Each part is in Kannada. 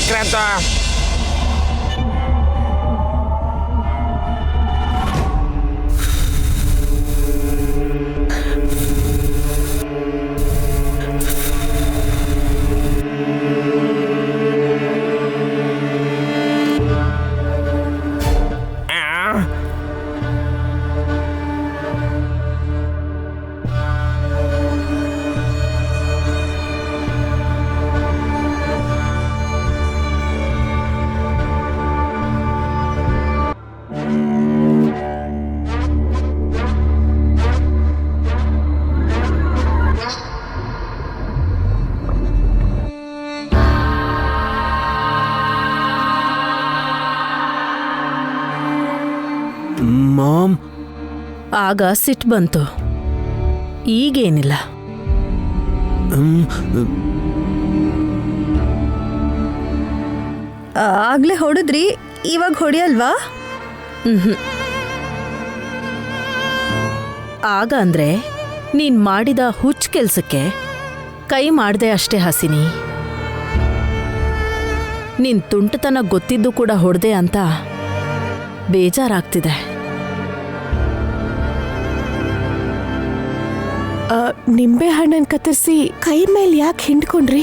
ವಿಕ್ರಾಂತ. ಮಾಮ್, ಆಗ ಸಿಟ್ಟು ಬಂತು, ಈಗೇನಿಲ್ಲ. ಆಗ್ಲೇ ಹೊಡೆದ್ರಿ, ಇವಾಗ ಹೊಡೆಯಲ್ವಾ? ಆಗ ಅಂದ್ರೆ ನೀನ್ ಮಾಡಿದ ಹುಚ್ಚ ಕೆಲ್ಸಕ್ಕೆ ಕೈ ಮಾಡ್ದೆ ಅಷ್ಟೇ ಹಸಿನಿ. ನಿನ್ ತುಂಟತನ ಗೊತ್ತಿದ್ದು ಕೂಡ ಹೊಡೆದೆ ಅಂತ ಬೇಜಾರಾಗ್ತಿದೆ. ನಿಂಬೆ ಹಣ್ಣನ್ನು ಕತ್ತರಿಸಿ ಕೈ ಮೇಲೆ ಯಾಕೆ ಹಿಂಡ್ಕೊಂಡ್ರಿ?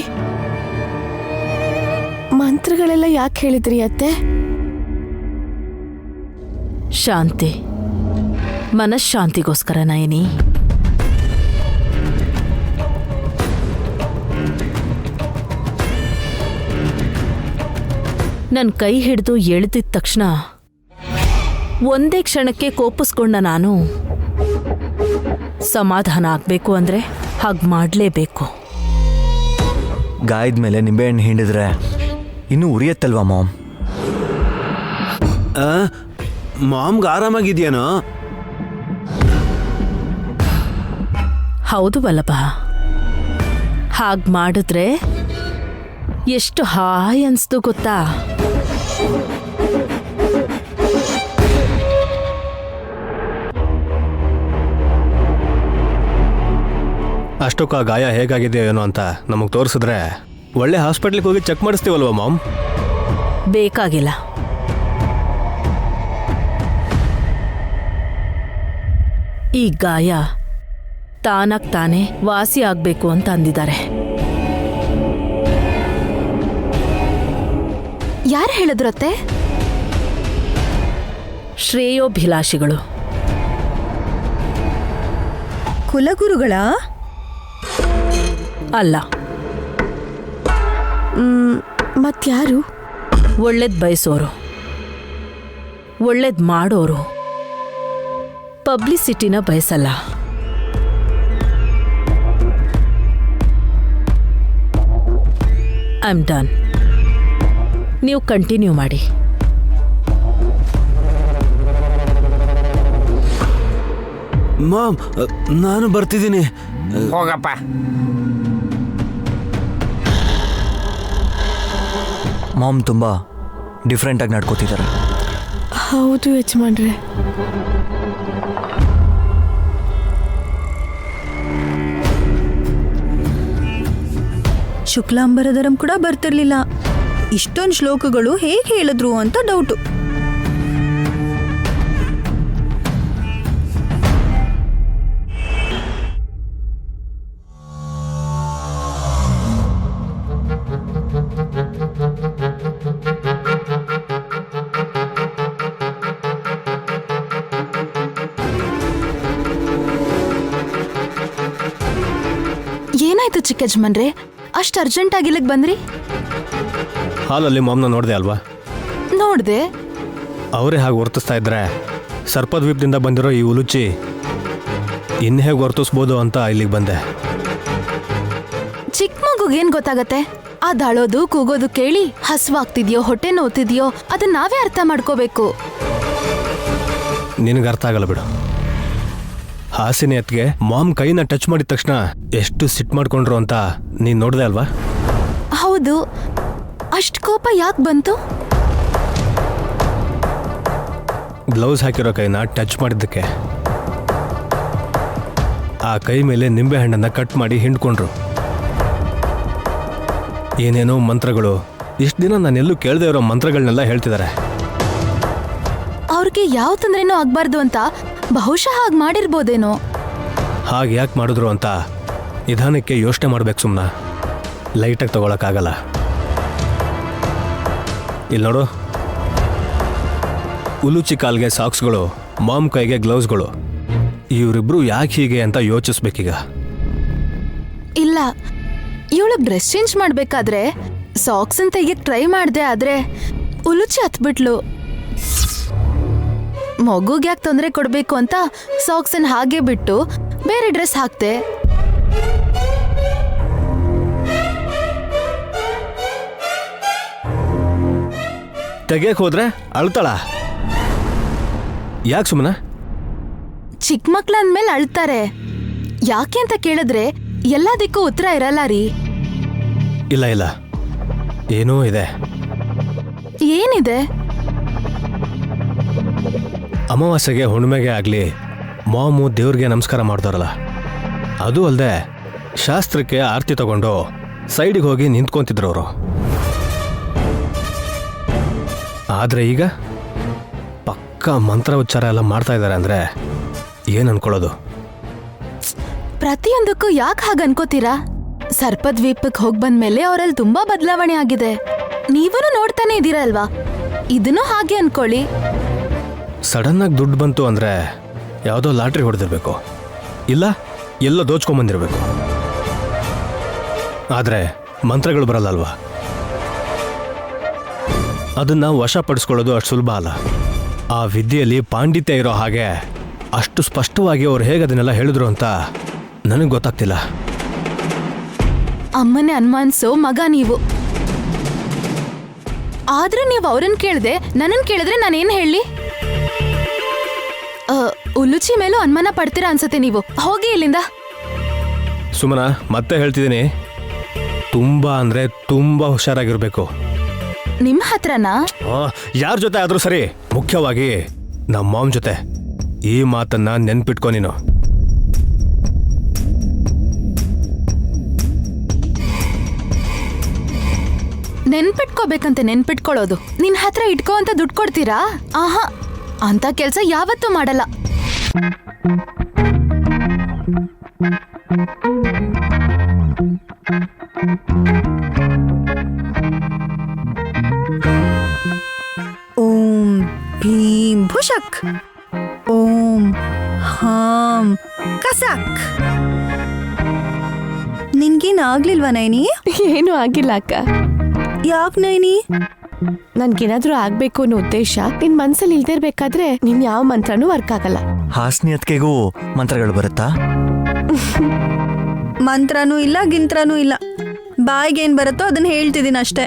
ಮಂತ್ರಗಳೆಲ್ಲ ಯಾಕೆ ಹೇಳಿದ್ರಿ ಅತ್ತೆ? ಶಾಂತಿ, ಮನಃಶಾಂತಿಗೋಸ್ಕರ ನಯನಿ. ನನ್ ಕೈ ಹಿಡಿದು ಎಳೆದಿದ್ದ ತಕ್ಷಣ ಒಂದೇ ಕ್ಷಣಕ್ಕೆ ಕೋಪಿಸ್ಕೊಂಡ ನಾನು. ಸಮಾಧಾನ ಆಗ್ಬೇಕು ಅಂದ್ರೆ ಹಾಗೆ ಮಾಡಲೇಬೇಕು. ಗಾಯದ ಮೇಲೆ ನಿಂಬೆಹಣ್ಣು ಹಿಂಡಿದ್ರೆ ಇನ್ನೂ ಉರಿಯತ್ತಲ್ವಾ ಮಾಮ್? ಮಾಮ್ಗೆ ಆರಾಮಾಗಿದ್ಯಾನೋ? ಹೌದು ವಲ್ಲಭ, ಹಾಗೆ ಮಾಡಿದ್ರೆ ಎಷ್ಟು ಹಾಯ್ ಅನ್ಸ್ತು ಗೊತ್ತಾ? ಅಷ್ಟೊಕ್ಕ ಗಾಯ ಹೇಗಾಗಿದೆಯೋ ಏನೋ ಅಂತ ನಮಗೆ ತೋರಿಸಿದ್ರೆ ಒಳ್ಳೆ ಹಾಸ್ಪಿಟ್ಲಿಗೆ ಹೋಗಿ ಚೆಕ್ ಮಾಡಿಸ್ತೀವಲ್ವ ಮಾಮ್? ಬೇಕಾಗಿಲ್ಲ. ಈ ಗಾಯ ತಾನಾಗ್ ತಾನೇ ವಾಸಿ ಆಗ್ಬೇಕು ಅಂತ ಅಂದಿದ್ದಾರೆ. ಯಾರು ಹೇಳಿದ್ರತ್ತೆ? ಶ್ರೇಯೋಭಿಲಾಷಿಗಳು. ಕುಲಗುರುಗಳ? ಅಲ್ಲ, ಮತ್ಯಾರು? ಒಳ್ಳೇದ್ ಬಯಸೋರು, ಒಳ್ಳೇದ್ ಮಾಡೋರು. ಪಬ್ಲಿಸಿಟಿನ ಬಯಸಲ್ಲ. I am done. ನೀವು ಕಂಟಿನ್ಯೂ ಮಾಡಿ. ಮಾಮ್, ನಾನು ಬರ್ತಿದ್ದೀನಿ. ಹೋಗಪ್ಪ. ಮಾಮ್ ತುಂಬ ಡಿಫ್ರೆಂಟಾಗಿ ನಡ್ಕೋತಿದ್ದಾರೆ. ಹೌದು ಯಜಮಾನ್ರೆ. ಶುಕ್ಲಾಂಬರಧರಂ ಕೂಡ ಬರ್ತಿರ್ಲಿಲ್ಲ. ಇಷ್ಟೊಂದು ಶ್ಲೋಕಗಳು ಹೇಗೆ ಹೇಳಿದ್ರು ಅಂತ ಡೌಟು. ಏನಾಯ್ತು ಚಿಕ್ಕ ಯಜಮಾನ್ರೆ, ಅಷ್ಟು ಅರ್ಜೆಂಟ್ ಆಗಿ ಇಲ್ಲಿಗೆ ಬಂದ್ರಿ? ಹಾಲಲ್ಲಿ ಮಾಮ್ನ ನೋಡಿದೆ ಅಲ್ವಾ? ನೋಡ್ದೆ. ಅವರೇ ಹಾಗೆ ವರ್ತಿಸ್ತಾ ಇದ್ರೆ ಸರ್ಪದ್ವೀಪದಿಂದ ಬಂದಿರೋ ಈ ಉಲುಚಿ ಇನ್ನು ಹೇಗೆ ವರ್ತಿಸ್ಬೋದು ಅಂತ ಇಲ್ಲಿಗೆ ಬಂದೆ. ಚಿಕ್ಕ ಮಗುಗೇನ್ ಗೊತ್ತಾಗತ್ತೆ? ಅಳೋದು ಕೂಗೋದು ಕೇಳಿ ಹಸುವಾಗ್ತಿದ್ಯೋ ಹೊಟ್ಟೆ ನೋವ್ತಿದ್ಯೋ ಅದನ್ನ ನಾವೇ ಅರ್ಥ ಮಾಡ್ಕೋಬೇಕು. ನಿನಗೆ ಅರ್ಥ ಆಗಲ್ಲ ಬಿಡು. ಹಾಸಿನಿ ಅತ್ಗೆ ಮಾಮ್ ಕೈನ ಟಚ್ ಮಾಡಿದ ತಕ್ಷಣ ಎಷ್ಟು ಸಿಟ್ ಮಾಡ್ಕೊಂಡ್ರು ಅಂತ ನೀನ್ ನೋಡ್ದೆ ಅಲ್ವಾ? ಹೌದು, ಅಷ್ಟು ಕೋಪ ಯಾಕೆ ಬಂತು? ಗ್ಲೌಸ್ ಹಾಕಿರೋ ಕೈನ ಟಚ್ ಮಾಡಿದ್ದಕ್ಕೆ. ಆ ಕೈ ಮೇಲೆ ನಿಂಬೆ ಹಣ್ಣನ್ನ ಕಟ್ ಮಾಡಿ ಹಿಂಡ್ಕೊಂಡ್ರು. ಏನೇನೋ ಮಂತ್ರಗಳು ಇಷ್ಟು ದಿನ ನಾನೆಲ್ಲೂ ಕೇಳದೆ ಇರೋ ಮಂತ್ರಗಳನ್ನೆಲ್ಲ ಹೇಳ್ತಿದ್ದಾರೆ. ಅವ್ರಿಗೆ ಯಾವ ತೊಂದ್ರೆನೂ ಆಗ್ಬಾರ್ದು ಅಂತ ಬಹುಶಃ ಹಾಗೆ ಮಾಡಿರ್ಬೋದೇನೋ. ಹಾಗೆ ಯಾಕೆ ಮಾಡಿದ್ರು ಅಂತ ನಿಧಾನಕ್ಕೆ ಯೋಚನೆ ಮಾಡ್ಬೇಕು. ಸುಮ್ಮನೆ ಲೈಟಾಗಿ ತಗೊಳಕ್ಕಾಗಲ್ಲ. ಇಲ್ಲಿ ನೋಡು, ಉಲುಚಿ ಕಾಲ್ಗೆ ಸಾಕ್ಸ್ಗಳು, ಮಾಮ್ ಕೈಗೆ ಗ್ಲೌಸ್ಗಳು. ಇವರಿಬ್ರು ಯಾಕೆ ಹೀಗೆ ಅಂತ ಯೋಚಿಸ್ಬೇಕೀಗ. ಇಲ್ಲ, ಇವಳು ಡ್ರೆಸ್ ಚೇಂಜ್ ಮಾಡ್ಬೇಕಾದ್ರೆ ಸಾಕ್ಸ್ ತೆಗಿಯಕ್ ಟ್ರೈ ಮಾಡ್ದೆ, ಆದ್ರೆ ಉಲುಚಿ ಹತ್ಬಿಟ್ಲು. ಮಗುಗೆ ಯಾಕೆ ತೊಂದರೆ ಕೊಡ್ಬೇಕು ಅಂತ ಸಾಕ್ಸನ್ ಹಾಗೆ ಬಿಟ್ಟು ಬೇರೆ ಡ್ರೆಸ್ ಹಾಕ್ತೆ. ತೆಗಿಯಕ್ ಹೋದ್ರೆ ಅಳ್ತಾಳ. ಯಾಕೆ ಸುಮ್ಮನೆ? ಚಿಕ್ಕ ಮಕ್ಳ ಅಂದ್ಮೇಲೆ ಅಳ್ತಾರೆ. ಯಾಕೆ ಅಂತ ಕೇಳಿದ್ರೆ ಎಲ್ಲದಕ್ಕೂ ಉತ್ತರ ಇರಲ್ಲ ರೀ. ಇಲ್ಲ ಇಲ್ಲ, ಏನೋ ಇದೆ. ಏನಿದೆ? ಅಮಾವಾಸ್ಯೆಗೆ ಹುಣ್ಣಿಮೆಗೆ ಆಗಲಿ ಮಾಮು ದೇವ್ರಿಗೆ ನಮಸ್ಕಾರ ಮಾಡ್ತಾರಲ್ಲ, ಅದು ಅಲ್ಲದೆ ಶಾಸ್ತ್ರಕ್ಕೆ ಆರತಿ ತಗೊಂಡು ಸೈಡಿಗೆ ಹೋಗಿ ನಿಂತ್ಕೊಂತಿದ್ರು ಅವರು. ಆದರೆ ಈಗ ಪಕ್ಕ ಮಂತ್ರ ಉಚ್ಚಾರ ಎಲ್ಲ ಮಾಡ್ತಾ ಇದ್ದಾರೆ ಅಂದರೆ ಏನು ಅನ್ಕೊಳ್ಳೋದು? ಪ್ರತಿಯೊಂದಕ್ಕೂ ಯಾಕೆ ಹಾಗೆ ಅನ್ಕೋತೀರಾ? ಸರ್ಪದ್ವೀಪಕ್ಕೆ ಹೋಗಿ ಬಂದ್ಮೇಲೆ ಅವರಲ್ಲಿ ತುಂಬಾ ಬದಲಾವಣೆ ಆಗಿದೆ. ನೀವೂ ನೋಡ್ತಾನೆ ಇದ್ದೀರಲ್ವಾ? ಇದನ್ನೂ ಹಾಗೆ ಅನ್ಕೊಳ್ಳಿ. ಸಡನ್ನಾಗಿ ದುಡ್ಡು ಬಂತು ಅಂದರೆ ಯಾವುದೋ ಲಾಟ್ರಿ ಹೊಡೆದಿರ್ಬೇಕು, ಇಲ್ಲ ಎಲ್ಲೋ ದೋಚ್ಕೊಂಬಂದಿರಬೇಕು. ಆದರೆ ಮಂತ್ರಗಳು ಬರಲ್ಲ ಅಲ್ವಾ? ಅದನ್ನು ವಶಪಡಿಸ್ಕೊಳ್ಳೋದು ಅಷ್ಟು ಸುಲಭ ಅಲ್ಲ. ಆ ವಿದ್ಯೆಯಲ್ಲಿ ಪಾಂಡಿತ್ಯ ಇರೋ ಹಾಗೆ ಅಷ್ಟು ಸ್ಪಷ್ಟವಾಗಿ ಅವ್ರು ಹೇಗೆ ಅದನ್ನೆಲ್ಲ ಹೇಳಿದ್ರು ಅಂತ ನನಗೆ ಗೊತ್ತಾಗ್ತಿಲ್ಲ. ಅಮ್ಮನೇ ಅನುಮಾನಿಸೋ ಮಗ ನೀವು. ಆದ್ರೆ ನೀವು ಅವ್ರನ್ನ ಕೇಳ್ದೆ ನನ್ನನ್ನು ಕೇಳಿದ್ರೆ ನಾನೇನು ಹೇಳಿ? ಉಲುಚಿ ಮೇಲೂ ಅನುಮಾನ ಪಡ್ತೀರಾ ಅನ್ಸತ್ತೆ ನೀವು. ಹೋಗಿ ಇಲ್ಲಿಂದ. ಸುಮನ, ಮತ್ತೆ ಹೇಳ್ತಿದ್ದೀನಿ, ತುಂಬ ಅಂದರೆ ತುಂಬ ಹುಷಾರಾಗಿರ್ಬೇಕು. ನಿಮ್ಮ ಹತ್ರನಾ? ಯಾರ ಜೊತೆ ಆದರೂ ಸರಿ, ಮುಖ್ಯವಾಗಿ ನಮ್ಮ ಮಾಮ್ ಜೊತೆ. ಈ ಮಾತನ್ನ ನೆನ್ಪಿಟ್ಕೊ ನೀನು. ನೆನ್ಪಿಟ್ಕೋಬೇಕಂತೆ ನೆನ್ಪಿಟ್ಕೊಳ್ಳೋದು. ನಿನ್ ಹತ್ರ ಇಟ್ಕೋ ಅಂತ ದುಡ್ಡು ಕೊಡ್ತೀರಾ? ಆಹಾ, ಅಂತ ಕೆಲ್ಸ ಯಾವತ್ತೂ ಮಾಡಲ್ಲ. ಓಂ ಭೀಂ ಭುಷಕ್, ಓಂ ಹಾಂ ಕಸಕ್. ನಿನ್ಗೇನಾಗ್ಲಿಲ್ವಾ ನೈನಿ? ಏನೂ ಆಗಿಲ್ಲ ಅಕ್ಕ. ಯಾಕೆ ನೈನಿ? ನನ್ಗೇನಾದ್ರೂ ಆಗ್ಬೇಕು ಅನ್ನೋ ಉದ್ದೇಶ ನಿನ್ ಮನ್ಸಲ್ಲಿ ಇಲ್ದೇ ಇರ್ಬೇಕಾದ್ರೆ ನಿನ್ ಯಾವ ಮಂತ್ರನೂ ವರ್ಕ್ ಆಗಲ್ಲ. ಹಾಸ್ನಿಯತ್ಗೆಗೂ ಮಂತ್ರಗಳು ಬರುತ್ತಾ? ಮಂತ್ರನೂ ಇಲ್ಲ ಗಿಂತ್ರನೂ ಇಲ್ಲ. ಬಾಯಿಗೇನ್ ಬರುತ್ತೋ ಅದನ್ನ ಹೇಳ್ತಿದ್ದೀನಿ ಅಷ್ಟೇ.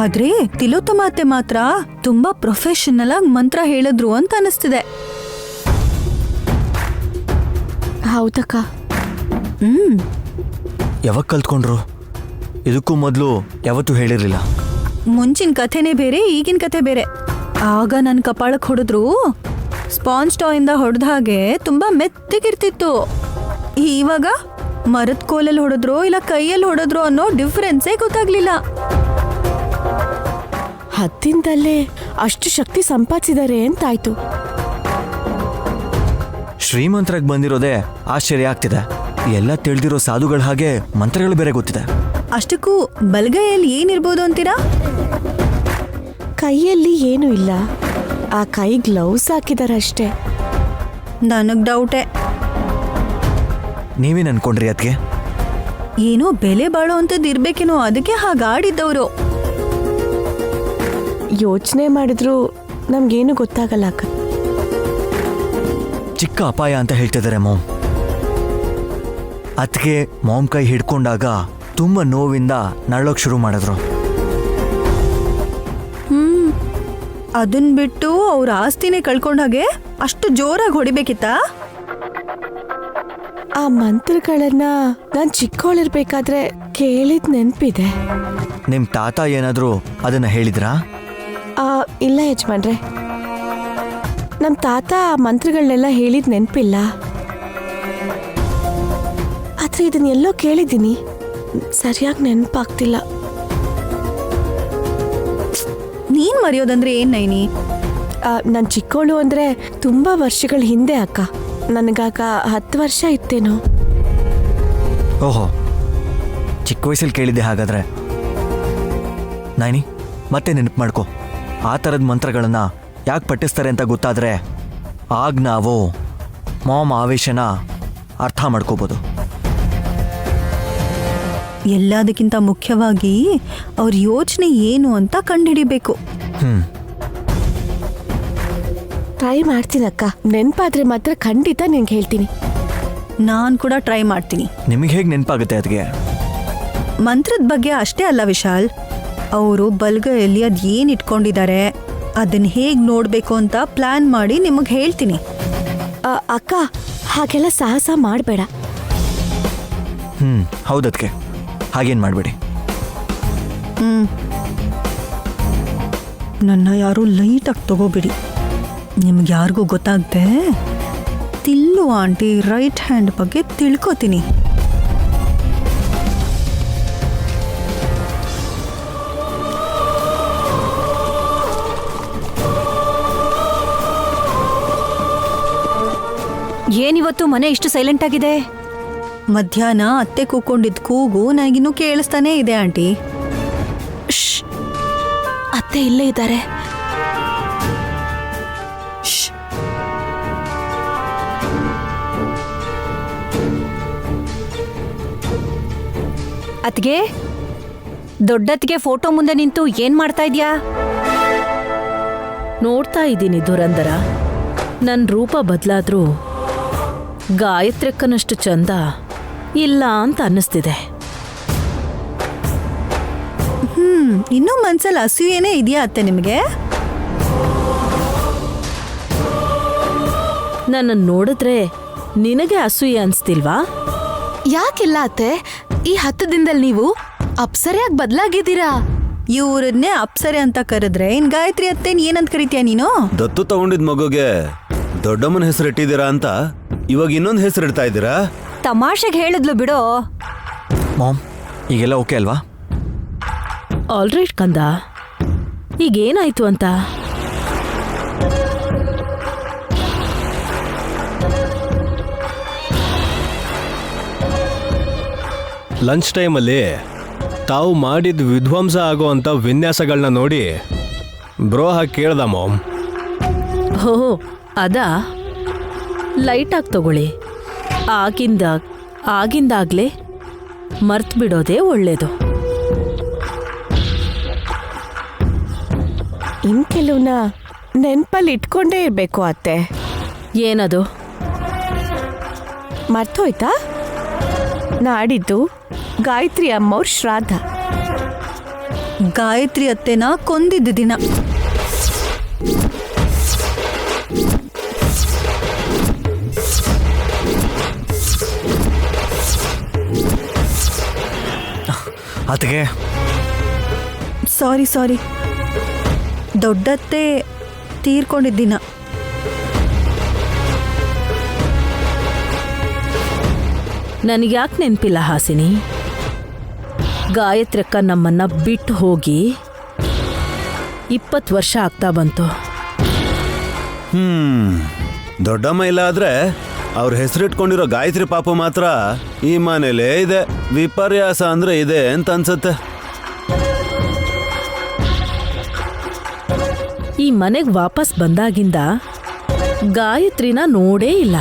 ಆದ್ರೆ ತಿಲೋತ್ತಮ ಅತ್ತೆ ಮಾತ್ರ ತುಂಬಾ ಪ್ರೊಫೆಷನಲ್ ಆಗಿ ಮಂತ್ರ ಹೇಳಿದ್ರು ಅಂತ ಅನಿಸ್ತಿದೆ. ಹೌದಕ್ಕ. ಯಾವಾಗ ಕಲ್ತ್ಕೊಂಡ್ರು? ಇದಕ್ಕೂ ಮೊದಲು ಯಾವತ್ತೂ ಹೇಳಿರಲಿಲ್ಲ. ಮುಂಚಿನ ಕಥೆನೇ ಬೇರೆ, ಈಗಿನ ಕಥೆ ಬೇರೆ. ಆಗ ನನ್ನ ಕಪಾಳಕ್ಕೆ ಹೊಡೆದ್ರು ಸ್ಪಾಂಜ್ ಟಾಯಿಂದ ಹೊಡೆದ ಹಾಗೆ ತುಂಬಾ ಮೆತ್ತಗಿರ್ತಿತ್ತು. ಇವಾಗ ಮರದ ಕೋಲಲ್ಲಿ ಹೊಡೆದ್ರು ಇಲ್ಲ ಕೈಯಲ್ಲಿ ಹೊಡೆದ್ರು ಅನ್ನೋ ಡಿಫ್ರೆನ್ಸೇ ಗೊತ್ತಾಗ್ಲಿಲ್ಲ. ಹತ್ತಿಂದಲ್ಲೇ ಅಷ್ಟು ಶಕ್ತಿ ಸಂಪಾದಿಸಿದ್ದಾರೆ ಅಂತಾಯ್ತು. ಶ್ರೀಮಂತರಾಗಿ ಬಂದಿರೋದೇ ಆಶ್ಚರ್ಯ ಆಗ್ತಿದೆ. ಎಲ್ಲ ತಿಳಿದಿರೋ ಸಾಧುಗಳ ಹಾಗೆ ಮಂತ್ರಗಳು ಬೇರೆ ಗೊತ್ತಿದೆ. ಅಷ್ಟಕ್ಕೂ ಬಲಗೈಯಲ್ಲಿ ಏನಿರ್ಬೋದು ಅಂತೀರಾ? ಕೈಯಲ್ಲಿ ಏನೂ ಇಲ್ಲ, ಆ ಕೈ ಗ್ಲೌಸ್ ಹಾಕಿದಾರೆ ಅಷ್ಟೇ. ನನಗ್ ಡೌಟೇ. ನೀವೇನು ಅನ್ಕೊಂಡ್ರಿ ಅದಕ್ಕೆ? ಏನೋ ಬೆಲೆ ಬಾಳೋ ಅಂಥದ್ದು ಇರ್ಬೇಕೇನೋ, ಅದಕ್ಕೆ ಹಾಗಾಡಿದ್ದವರು. ಯೋಚನೆ ಮಾಡಿದ್ರು ನಮ್ಗೇನು ಗೊತ್ತಾಗಲ್ಲ ಅಕ್ಕ. ಚಿಕ್ಕ ಅಪಾಯ ಅಂತ ಹೇಳ್ತಿದ್ದಾರೆ ಮಾಮ್. ಅದಕ್ಕೆ ಮಾಮ್ ಕೈ ಹಿಡ್ಕೊಂಡಾಗ ತುಂಬ ನೋವಿಂದ ನರಳೋಕ್ ಶುರು ಮಾಡಿದ್ರು. ಅದನ್ ಬಿಟ್ಟು ಅವ್ರ ಆಸ್ತಿನೇ ಕಳ್ಕೊಂಡ ಹಾಗೆ ಅಷ್ಟು ಜೋರಾಗಿ ಹೊಡಿಬೇಕಿತ್ತಾ? ಆ ಮಂತ್ರಗಳನ್ನ ನಾನ್ ಚಿಕ್ಕವಳಿರ್ಬೇಕಾದ್ರೆ ಕೇಳಿದ್ ನೆನ್ಪಿದೆ. ನಿಮ್ ತಾತ ಏನಾದರೂ ಅದನ್ನ ಹೇಳಿದ್ರಾ? ಇಲ್ಲ ಯಜಮಾನ್ರೆ, ನಮ್ ತಾತ ಆ ಮಂತ್ರಗಳನ್ನೆಲ್ಲ ಹೇಳಿದ್ ನೆನ್ಪಿಲ್ಲ. ಆದ್ರೆ ಇದನ್ನೆಲ್ಲೋ ಕೇಳಿದ್ದೀನಿ. ಸರಿಯಾಗಿ ನೆನಪಾಗ್ತಿಲ್ಲ. ನೀನ್ ಮರೆಯೋದಂದ್ರೆ ಏನ್ ನೈನಿ? ನಾನು ಚಿಕ್ಕವಳು ಅಂದರೆ ತುಂಬ ವರ್ಷಗಳ ಹಿಂದೆ ಅಕ್ಕ. ನನಗಾಗ 10 ವರ್ಷ ಇತ್ತೇನೋ. ಓಹೋ, ಚಿಕ್ಕ ವಯಸ್ಸಲ್ಲಿ ಕೇಳಿದ್ದೆ ಹಾಗಾದ್ರೆ. ನೈನಿ, ಮತ್ತೆ ನೆನಪು ಮಾಡ್ಕೊ. ಆ ಥರದ ಮಂತ್ರಗಳನ್ನು ಯಾಕೆ ಪಠಿಸ್ತಾರೆ ಅಂತ ಗೊತ್ತಾದರೆ ಆಗ ನಾವು ಮಾಮ್ ಆವೇಶನ ಅರ್ಥ ಮಾಡ್ಕೋಬೋದು. ಎಲ್ಲದಕ್ಕಿಂತ ಮುಖ್ಯವಾಗಿ ಅವ್ರ ಯೋಚನೆ ಏನು ಅಂತ ಕಂಡುಹಿಡಿಬೇಕು. ಟ್ರೈ ಮಾಡ್ತೀನಕ್ಕ. ನೆನಪಾದ್ರೆ ಮಾತ್ರ ಖಂಡಿತ ನಿನ್ಗೆ ಹೇಳ್ತೀನಿ. ನಾನು ಕೂಡ ಟ್ರೈ ಮಾಡ್ತೀನಿ. ನಿಮಗೆ ಹೇಗೆ ನೆನಪಾಗುತ್ತೆ ಅದಕ್ಕೆ? ಮಂತ್ರದ ಬಗ್ಗೆ ಅಷ್ಟೇ ಅಲ್ಲ ವಿಶಾಲ್, ಅವರು ಬಲ್ಗೈಯಲ್ಲಿ ಅದು ಏನು ಇಟ್ಕೊಂಡಿದ್ದಾರೆ ಅದನ್ನ ಹೇಗೆ ನೋಡಬೇಕು ಅಂತ ಪ್ಲಾನ್ ಮಾಡಿ ನಿಮಗೆ ಹೇಳ್ತೀನಿ. ಅಕ್ಕ, ಹಾಗೆಲ್ಲ ಸಾಹಸ ಮಾಡಬೇಡ. ಹೌದದಕ್ಕೆ ಹಾಗೇನು ಮಾಡಬೇಡಿ. ನನ್ನ ಯಾರೂ ಲೈಟಾಗಿ ತಗೋಬಿಡಿ. ನಿಮ್ಗೆ ಯಾರಿಗೂ ಗೊತ್ತಾಗದೆ ತಿಲ್ಲು ಆಂಟಿ ರೈಟ್ ಹ್ಯಾಂಡ್ ಬಗ್ಗೆ ತಿಳ್ಕೊತೀನಿ. ಏನಿವತ್ತು ಮನೆ ಇಷ್ಟು ಸೈಲೆಂಟ್ ಆಗಿದೆ? ಮಧ್ಯಾಹ್ನ ಅತ್ತೆ ಕೂಕೊಂಡಿದ್ದ ಕೂಗು ನನಗಿನ್ನೂ ಕೇಳಿಸ್ತಾನೇ ಇದೆ ಆಂಟಿ. ಅತ್ತೆ ಇಲ್ಲೇ ಇದ್ದಾರೆ. ಅತ್ಗೆ, ದೊಡ್ಡತ್ಗೆ ಫೋಟೋ ಮುಂದೆ ನಿಂತು ಏನ್ ಮಾಡ್ತಾ ಇದ್ಯಾ? ನೋಡ್ತಾ ಇದ್ದೀನಿ ದುರಂದರ. ನನ್ನ ರೂಪ ಬದಲಾದ್ರೂ ಗಾಯತ್ರಿಕ್ಕನಷ್ಟು ಚಂದ ಇಲ್ಲ ಅಂತ ಅನ್ನಿಸ್ತಿದೆ. ಇನ್ನೂ ಮನ್ಸಲ್ಲಿ ಅಸೂಯೇನೇ ಇದೆಯಾ ಅತ್ತೆ ನಿಮಗೆ? ನನ್ನ ನೋಡಿದ್ರೆ ನಿನಗೆ ಅಸೂಯೆ ಅನ್ಸ್ತಿಲ್ವಾ? ಯಾಕಿಲ್ಲ ಅತ್ತೆ, ಈ 10 ದಿನದಲ್ಲಿ ನೀವು ಅಪ್ಸರೆಯಾಗಿ ಬದಲಾಗಿದ್ದೀರಾ. ಇವ್ರನ್ನೇ ಅಪ್ಸರೆ ಅಂತ ಕರೆದ್ರೆ ಇನ್ ಗಾಯತ್ರಿ ಅತ್ತೇನ್ ಏನಂತ ಕರಿತೀಯ ನೀನು? ದತ್ತು ತಗೊಂಡಿದ್ ಮಗುಗೆ ದೊಡ್ಡಮ್ಮನ ಹೆಸರು ಇಟ್ಟಿದ್ದೀರಾ ಅಂತ ಇವಾಗ ಇನ್ನೊಂದು ಹೆಸರು ಇಡ್ತಾ ಇದ್ದೀರಾ? ತಮಾಷೆಗೆ ಹೇಳಿದ್ಲು ಬಿಡೋ. ಮಾಮ್, ಈಗೆಲ್ಲ ಓಕೆ ಅಲ್ವಾ? ಆಲ್ರೈಟ್ ಕಂದ, ಈಗೇನಾಯ್ತು ಅಂತ? ಲಂಚ್ ಟೈಮಲ್ಲಿ ತಾವು ಮಾಡಿದ ವಿಧ್ವಂಸ ಆಗೋವಂಥ ವಿನ್ಯಾಸಗಳನ್ನ ನೋಡಿ ಬ್ರೋ ಹಾಗೆ ಕೇಳ್ದ ಮಾಮ್. ಹೋ, ಅದಾ? ಲೈಟಾಗಿ ತಗೊಳ್ಳಿ. ಆಗಿಂದಾಗ್ಲೇ ಮರ್ತು ಬಿಡೋದೇ ಒಳ್ಳೇದು. ಇನ್ ಕೆಲವನ್ನ ನೆನಪಲ್ಲಿ ಇಟ್ಕೊಂಡೇ ಇರಬೇಕು ಅತ್ತೆ. ಏನದು? ಮರ್ತೋಯ್ತಾ? ನಾಡಿದ್ದು ಗಾಯತ್ರಿ ಅಮ್ಮವ್ರ ಶ್ರಾದ್ದ. ಗಾಯತ್ರಿ ಅತ್ತೆನ ಕೊಂದಿದ್ದ ದಿನ. ಅದಕ್ಕೆ ಸಾರಿ, ದೊಡ್ಡತ್ತೆ ತೀರ್ಕೊಂಡಿದ್ದ ದಿನ. ನನಗ್ಯಾಕೆ ನೆನಪಿಲ್ಲ ಹಾಸಿನಿ? ಗಾಯತ್ರಕ್ಕ ನಮ್ಮನ್ನ ಬಿಟ್ಟು ಹೋಗಿ 20 ವರ್ಷ ಆಗ್ತಾ ಬಂತು. ದೊಡ್ಡಮ್ಮ ಇಲ್ಲ ಆದ್ರೆ ಅವ್ರ ಹೆಸರಿಟ್ಕೊಂಡಿರೋ ಗಾಯತ್ರಿ ಪಾಪ ಮಾತ್ರ ಈ ಮನೇಲೇ ಇದೆ. ವಿಪರ್ಯಾಸ ಅಂದ್ರೆ ಇದೆ ಅಂತ ಅನ್ಸತ್ತೆ. ಈ ಮನೆಗೆ ವಾಪಸ್ ಬಂದಾಗಿಂದ ಗಾಯತ್ರಿನ ನೋಡೇ ಇಲ್ಲ.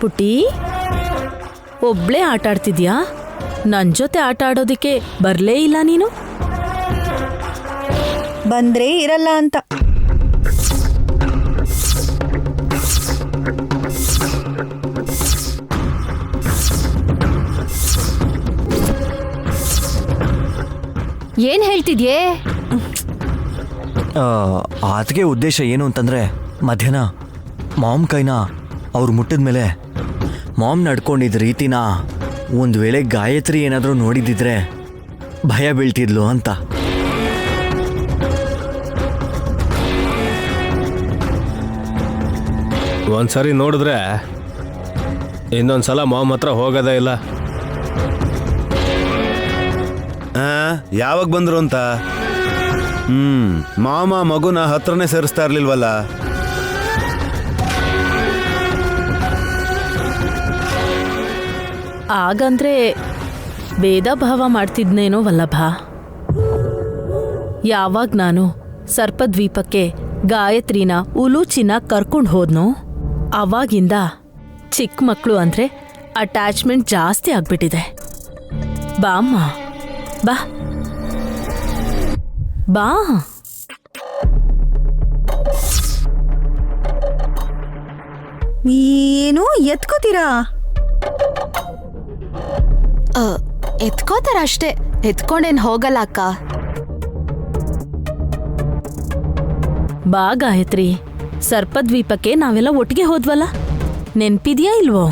ಪುಟ್ಟಿ, ಒಬ್ಳೇ ಆಟಾಡ್ತಿದ್ಯಾ? ನನ್ನ ಜೊತೆ ಆಟ ಆಡೋದಕ್ಕೆ ಬರ್ಲೇ ಇಲ್ಲ ನೀನು? ಬಂದ್ರೆ ಇರಲ್ಲ ಅಂತ. ಏನ್ ಹೇಳ್ತಿದ್ಯೇ? ಅದಕ್ಕೆ ಉದ್ದೇಶ ಏನು ಅಂತಂದ್ರೆ, ಮಧ್ಯಾಹ್ನ ಮಾಮ್ ಕೈನ ಅವ್ರು ಮುಟ್ಟಿದ ಮೇಲೆ ಮಾಮ್ ನಡ್ಕೊಂಡಿದ್ದ ರೀತಿನ ಒಂದು ವೇಳೆ ಗಾಯತ್ರಿ ಏನಾದರೂ ನೋಡಿದ್ದಿದ್ರೆ ಭಯ ಬೀಳ್ತಿದ್ಲು ಅಂತ. ಒಂದ್ಸರಿ ನೋಡಿದ್ರೆ ಇನ್ನೊಂದ್ಸಲ ಮಾಮ್ ಹತ್ರ ಹೋಗೋದೇ ಇಲ್ಲ. ಯಾವಾಗ ಬಂದ್ರು ಅಂತ? ಮಾಮ ಮಗುನ ಹತ್ರನೇ ಸೇರಿಸ್ತಾ ಇರ್ಲಿಲ್ವಲ್ಲ. ಆಗಂದ್ರೆ ಭೇದ ಭಾವ ಮಾಡ್ತಿದ್ನೇನೋ ವಲ್ಲಭ. ಯಾವಾಗ ನಾನು ಸರ್ಪದ್ವೀಪಕ್ಕೆ ಗಾಯತ್ರಿನ ಉಲೂಚಿನ ಕರ್ಕೊಂಡು ಹೋದ್ನೋ ಅವಾಗಿಂದ ಚಿಕ್ಕ ಮಕ್ಕಳು ಅಂದ್ರೆ ಅಟ್ಯಾಚ್ಮೆಂಟ್ ಜಾಸ್ತಿ ಆಗ್ಬಿಟ್ಟಿದೆ. ಬಾ ಅಮ್ಮ, ಬಾ ಬಾ. ಏನು ಎತ್ಕೋತೀರಾ? ಎತ್ಕೋತಾರ ಅಷ್ಟೇ, ಎತ್ಕೊಂಡೇನ್ ಹೋಗಲ್ಲ ಅಕ್ಕ. ಬಾ ಗಾಯತ್ರಿ, ಸರ್ಪದ್ವೀಪಕ್ಕೆ ನಾವೆಲ್ಲ ಒಟ್ಟಿಗೆ ಹೋದ್ವಲ್ಲ, ನೆನ್ಪಿದ್ಯಾ ಇಲ್ವೋ?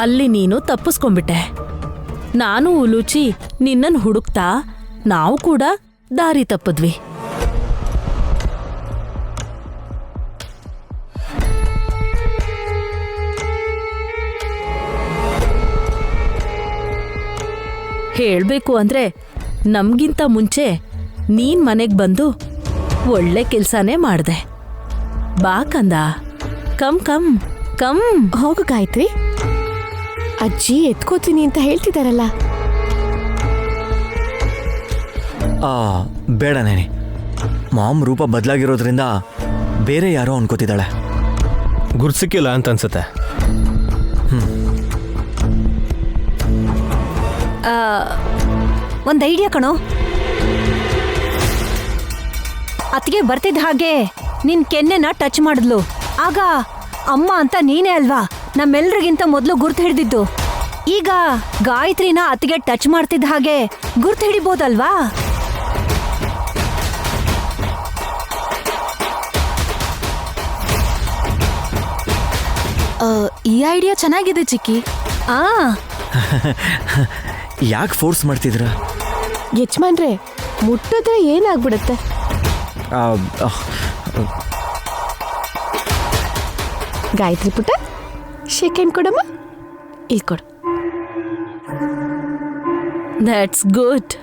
ಅಲ್ಲಿ ನೀನು ತಪ್ಪಿಸ್ಕೊಂಡ್ಬಿಟ್ಟೆ. ನಾನು ಉಲೂಚಿ ನಿನ್ನನ್ನು ಹುಡುಕ್ತಾ ನಾವು ಕೂಡ ದಾರಿ ತಪ್ಪಿದ್ವಿ. ಹೇಳ್ಬೇಕು ಅಂದ್ರೆ ನಮ್ಗಿಂತ ಮುಂಚೆ ನೀನ್ ಮನೆಗ್ ಬಂದು ಒಳ್ಳೆ ಕೆಲ್ಸನೇ ಮಾಡ್ದೆ. ಬಾ ಕಂದ, ಕಮ್ ಕಮ್ ಕಮ್. ಹೋಗು ಗಾಯತ್ರಿ, ಅಜ್ಜಿ ಎತ್ಕೋತೀನಿ ಅಂತ ಹೇಳ್ತಿದಾರಲ್ಲ. ಬೇಡ ನೇನಿ, ಮಾಮ್ ರೂಪ ಬದಲಾಗಿರೋದ್ರಿಂದ ಬೇರೆ ಯಾರೋ ಅನ್ಕೋತಿದ್ದಾಳೆ. ಗುರ್ಸಿಕ್ಕಿಲ್ಲ ಅಂತ ಅನ್ಸುತ್ತೆ. ಒಂದು ಐಡಿಯಾ ಕಣೋ. ಅತ್ತಿಗೆ ಬರ್ತಿದ್ದ ಹಾಗೆ ನಿನ್ ಕೆನ್ನೆನ ಟಚ್ ಮಾಡಿದ್ಲು. ಆಗ ಅಮ್ಮ ಅಂತ ನೀನೇ ಅಲ್ವಾ ನಮ್ಮೆಲ್ರಿಗಿಂತ ಮೊದಲು ಗುರ್ತು ಹಿಡಿದಿದ್ದು. ಈಗ ಗಾಯತ್ರಿನ ಅತ್ತಿಗೆ ಟಚ್ ಮಾಡ್ತಿದ್ದ ಹಾಗೆ ಗುರ್ತು ಹಿಡಿಬೋದಲ್ವಾ? ಈ ಐಡಿಯಾ ಚೆನ್ನಾಗಿದೆ ಚಿಕ್ಕಿ. ಯಾಕೆ ಫೋರ್ಸ್ ಮಾಡ್ತಿದ್ರ? ಯಜಮಾನ್ರೆ, ಮುಟ್ಟಿದ್ರೆ ಏನಾಗ್ಬಿಡುತ್ತೆ? ಗಾಯತ್ರಿ ಪುಟ್ಟ, ಶೇಕ್ ಕೊಡಮ್ಮ. ಇಲ್ಲಿ ಕೊಡು. That's good.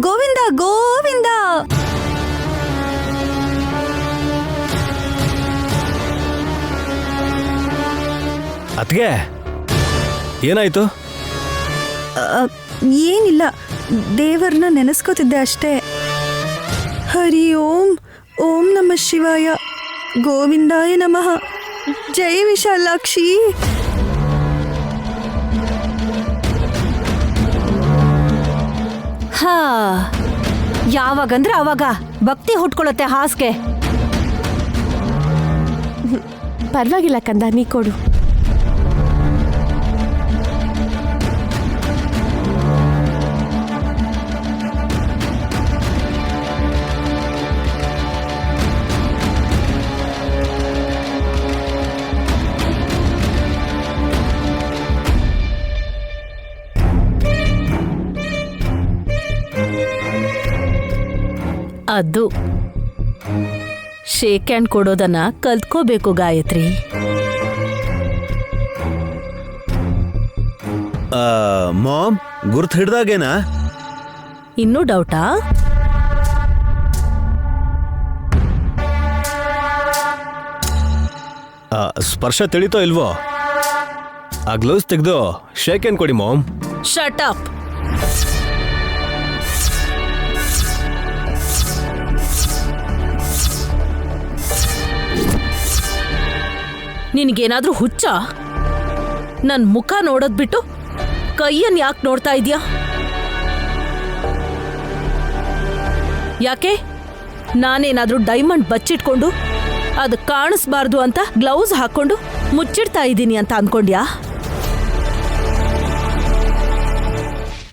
ಗೋವಿಂದ ಗೋವಿಂದ. ಅತ್ಗೆ ಏನಾಯ್ತು? ಏನಿಲ್ಲ, ದೇವರನ್ನ ನೆನೆಸ್ಕೋತಿದ್ದೆ ಅಷ್ಟೇ. ಹರಿ ಓಂ, ಓಂ ನಮಃ ಶಿವಾಯ, ಗೋವಿಂದಾಯ ನಮಃ, ಜೈ ವಿಶಾಲಾಕ್ಷಿ. ಹಾ, ಯಾವಾಗಂದ್ರೆ ಅವಾಗ ಭಕ್ತಿ ಹುಟ್ಕೊಳ್ಳುತ್ತೆ ಹಾಸ್ಗೆ. ಪರವಾಗಿಲ್ಲ ಕಂದ, ನೀ ಕೊಡು. ಅದು ಶೇಕ್ ಹ್ಯಾಂಡ್ ಕೊಡೋದನ್ನ ಕಲ್ತ್ಕೋಬೇಕು ಗಾಯತ್ರಿ. ಮಾಮ್, ಗುರ್ತು ಹಿಡ್ದಾಗೇನಾ? ಇನ್ನೂ ಡೌಟಾ? ಸ್ಪರ್ಶ ತಿಳಿತೋ ಇಲ್ವೋ? ಆ ಗ್ಲೌಸ್ ತೆಗೆದು ಶೇಕ್ ಹ್ಯಾಂಡ್ ಕೊಡಿ ಮಾಮ್. Shut up. ನಿನಗೇನಾದ್ರೂ ಹುಚ್ಚ? ನನ್ ಮುಖ ನೋಡೋದ್ ಬಿಟ್ಟು ಕೈಯನ್ ಯಾಕೆ ನೋಡ್ತಾ ಇದ್ಯಾ? ಯಾಕೆ ನಾನೇನಾದ್ರೂ ಡೈಮಂಡ್ ಬಚ್ಚಿಟ್ಕೊಂಡು ಅದು ಕಾಣಿಸ್ಬಾರ್ದು ಅಂತ ಗ್ಲೌಸ್ ಹಾಕೊಂಡು ಮುಚ್ಚಿಡ್ತಾ ಇದ್ದೀನಿ ಅಂತ ಅನ್ಕೊಂಡ್ಯಾ?